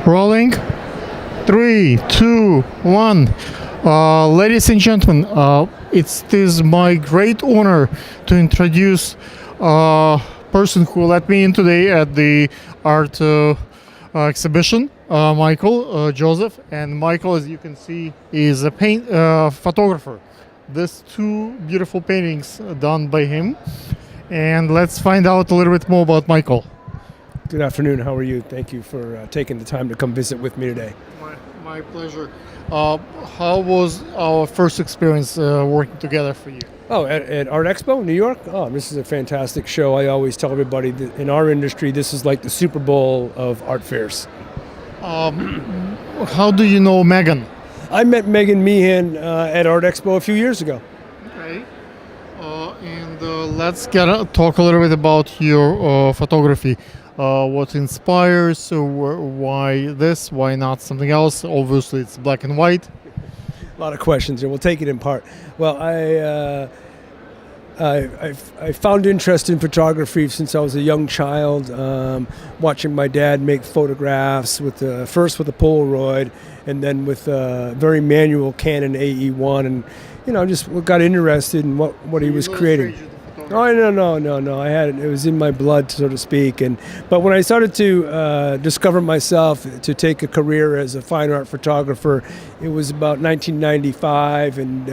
Rolling. 3, 2, 1. Ladies and gentlemen, it is my great honor to introduce a person who let me in today at the art exhibition, Michael Joseph. And Michael, as you can see, is a photographer. These two beautiful paintings done by him. And let's find out a little bit more about Michael. Good afternoon. How are you? Thank you for taking the time to come visit with me today. My pleasure. How was our first experience working together for you? Oh, at Art Expo, New York? Oh, this is a fantastic show. I always tell everybody that in our industry, this is like the Super Bowl of art fairs. How do you know Megan? I met Megan Meehan at Art Expo a few years ago. Okay. Let's talk a little bit about your photography. What inspires? Why this? Why not something else? Obviously, it's black and white. A lot of questions here. We'll take it in part. Well, I found interest in photography since I was a young child, watching my dad make photographs first with a Polaroid, and then with a very manual Canon AE1, and just got interested in what he was creating. Oh, no. I had it was in my blood, so to speak. But when I started to discover myself to take a career as a fine art photographer, it was about 1995, and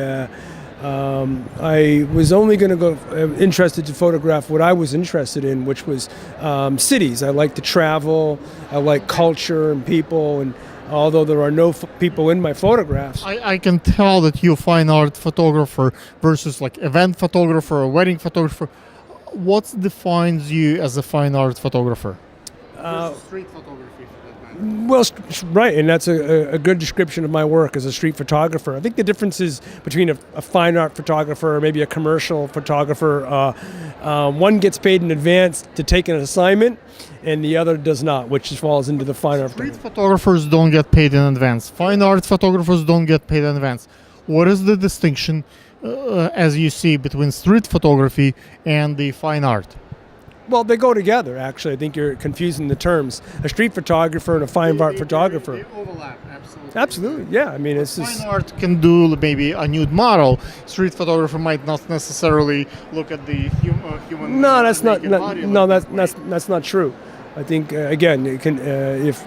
I was only going to go interested to photograph what I was interested in, which was cities. I like to travel. I like culture and people, and although there are no people in my photographs. I can tell that you're a fine art photographer versus like event photographer or wedding photographer. What defines you as a fine art photographer? Street photography, for that matter. Well, right, and that's a good description of my work as a street photographer. I think the difference is between a fine art photographer or maybe a commercial photographer. One gets paid in advance to take an assignment, and the other does not, which falls into the fine art. Street photographers don't get paid in advance. Fine art photographers don't get paid in advance. What is the distinction, as you see, between street photography and the fine art? Well, they go together, actually. I think you're confusing the terms. A street photographer and a fine art photographer. They overlap, absolutely. Absolutely, yeah. I mean, it's just... Fine art can do maybe a nude model. Street photographer might not necessarily look at the human. No, that's not. Body That's not true. I think again, it can if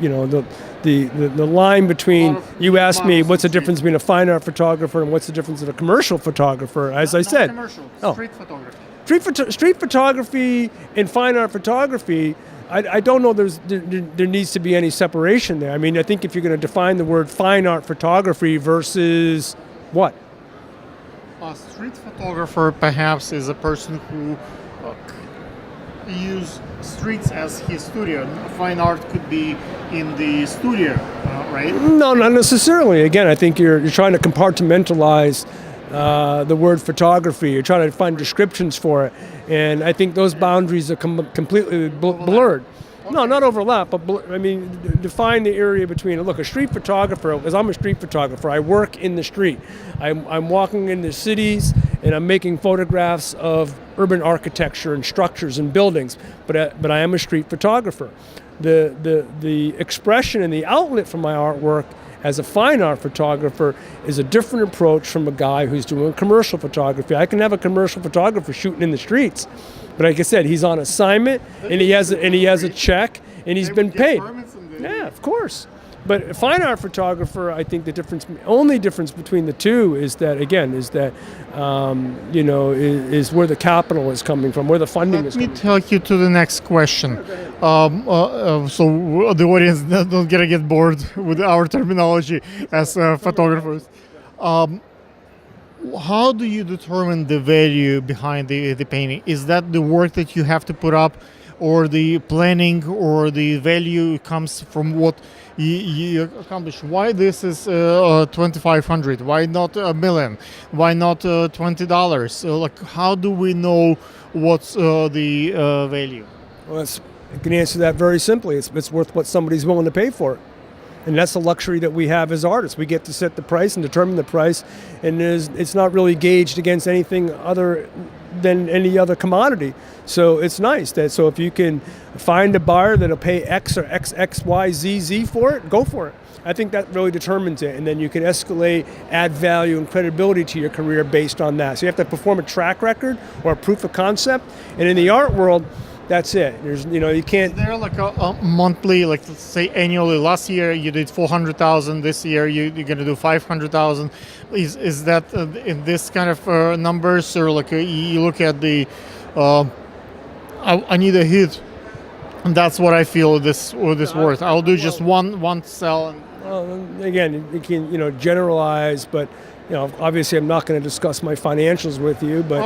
the line between you asked me what's the difference between a fine art photographer and what's the difference of a commercial photographer, as I said. Commercial, street photography. Street photography and fine art photography, I don't know there needs to be any separation there. I mean, I think if you're going to define the word fine art photography versus what? A street photographer perhaps is a person who use streets as his studio. Fine art could be in the studio, right? No, not necessarily. Again, I think you're trying to compartmentalize the word photography. You're trying to find descriptions for it, and I think those boundaries are completely blurred. Okay. No, not overlap, but define the area between. Look, a street photographer, because I'm a street photographer, I work in the street. I'm walking into cities, and I'm making photographs of urban architecture and structures and buildings. But I am a street photographer. The expression and the outlet for my artwork as a fine art photographer is a different approach from a guy who's doing commercial photography. I can have a commercial photographer shooting in the streets, but like I said, he's on assignment and he has a check and he's been paid. Yeah, of course. But a fine art photographer, I think the only difference between the two is that is where the capital is coming from, where the funding is coming from. Let me take you to the next question. So the audience don't get bored with our terminology as photographers. How do you determine the value behind the painting? Is that the work that you have to put up, or the planning, or the value comes from what you accomplish? Why this is $2,500? Why not $1 million? Why not $20? How do we know what's the value? Well, I can answer that very simply. It's worth what somebody's willing to pay for it. And that's the luxury that we have as artists. We get to set the price and determine the price, and it's not really gauged against anything other than any other commodity. So it's nice that, so if you can find a buyer that'll pay X or X, Y, Z for it, go for it. I think that really determines it, and then you can escalate, add value and credibility to your career based on that. So you have to perform a track record or a proof of concept, and in the art world, that's it. There's, you can't. Is there like a monthly, like let's say annually? Last year you did 400,000. This year you're gonna do 500,000. Is that in this kind of numbers, or like you look at the? I need a hit, and that's what I feel this worth. I'll do just one sell. And Again, you can generalize, but obviously I'm not going to discuss my financials with you. But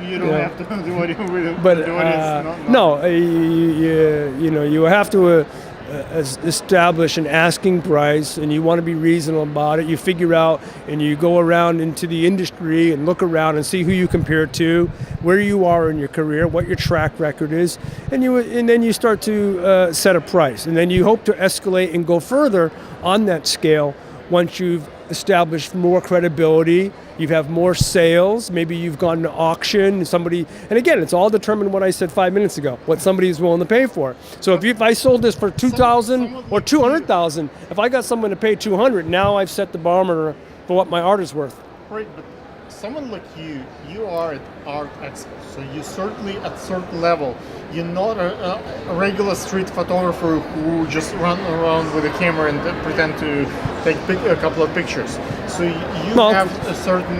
you don't have to do what you really. But do it is no, you have to establish an asking price, and you want to be reasonable about it. You figure out, and you go around into the industry and look around and see who you compare to, where you are in your career, what your track record is, and then you start to set a price, and then you hope to escalate and go further on that scale once you've established more credibility, you have more sales, maybe you've gone to auction, and again, it's all determined what I said 5 minutes ago, what somebody is willing to pay for. So if I sold this for 2,000 or 200,000, if I got someone to pay 200, now I've set the barometer for what my art is worth. Right, but someone like you are at Art Expo, so you certainly at certain level. You're not a regular street photographer who just run around with a camera and pretend to take a couple of pictures. So you have a certain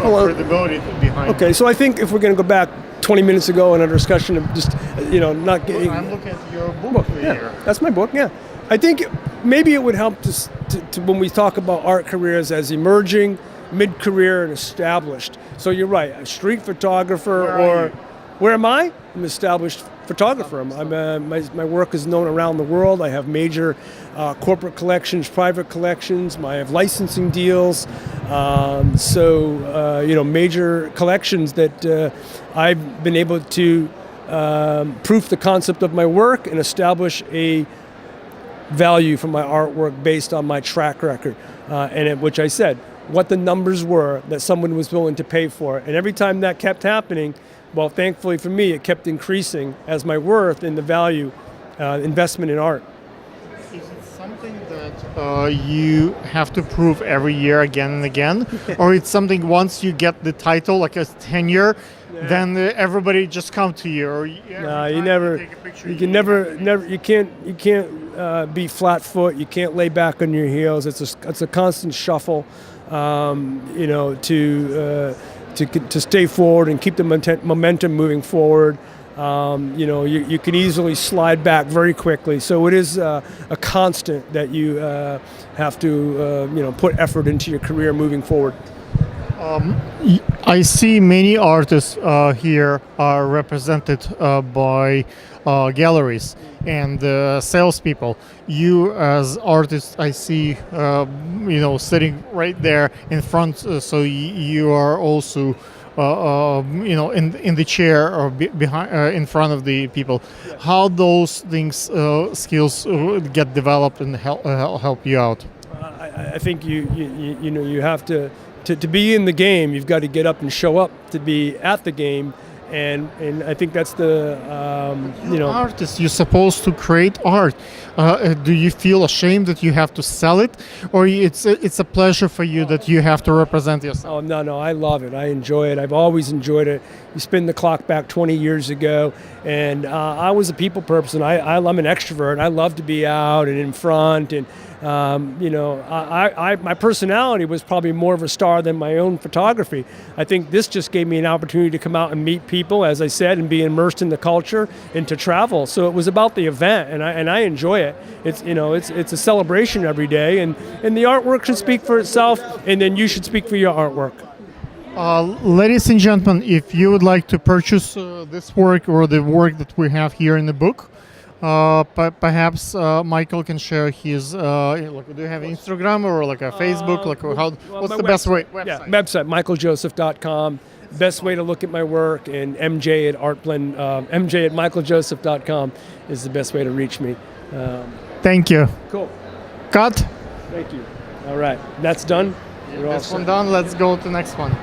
credibility behind. Okay, so I think if we're going to go back 20 minutes ago in our discussion of just not getting. I'm looking at your book here. That's my book. Yeah, I think maybe it would help to when we talk about art careers as emerging, mid-career, and established. So you're right, a street photographer where am I? I'm an established photographer. My work is known around the world. I have major corporate collections, private collections. I have licensing deals. Major collections that I've been able to proof the concept of my work and establish a value for my artwork based on my track record, which I said, what the numbers were that someone was willing to pay for it. And every time that kept happening, well, thankfully for me, it kept increasing as my worth and the value investment in art. Is it something that you have to prove every year again and again? Or it's something once you get the title, like a tenure, then everybody just come to you? Or no, you never. You can never. You can't be flat foot. You can't lay back on your heels. It's a constant shuffle. To stay forward and keep the momentum moving forward. You can easily slide back very quickly. So it is a constant that you have to put effort into your career moving forward. I see many artists here are represented by galleries and salespeople. You as artists, I see, sitting right there in front. So you are also, in the chair or behind, in front of the people. Yeah. How those things, skills get developed and help you out? I think you have to be in the game. You've got to get up and show up to be at the game. And I think that's the artist. You're supposed to create art. Do you feel ashamed that you have to sell it, or it's a pleasure for you that you have to represent yourself? Oh no, I love it. I enjoy it. I've always enjoyed it. You spin the clock back 20 years ago, and I was a people person. I'm an extrovert. I love to be out and in front, and my personality was probably more of a star than my own photography. I think this just gave me an opportunity to come out and meet people, as I said, and be immersed in the culture and to travel. So it was about the event, and I enjoy it. It's a celebration every day, and the artwork should speak for itself, and then you should speak for your artwork. Ladies and gentlemen, if you would like to purchase this work or the work that we have here in the book, perhaps Michael can share his. Do you have Instagram or like a Facebook? What's the best way? Website. Yeah, website michaeljoseph.com. Best way to look at my work, and MJ at michaeljoseph.com is the best way to reach me. Thank you. Cool. Cut. Thank you. All right, that's done. This one done. Let's go to the next one.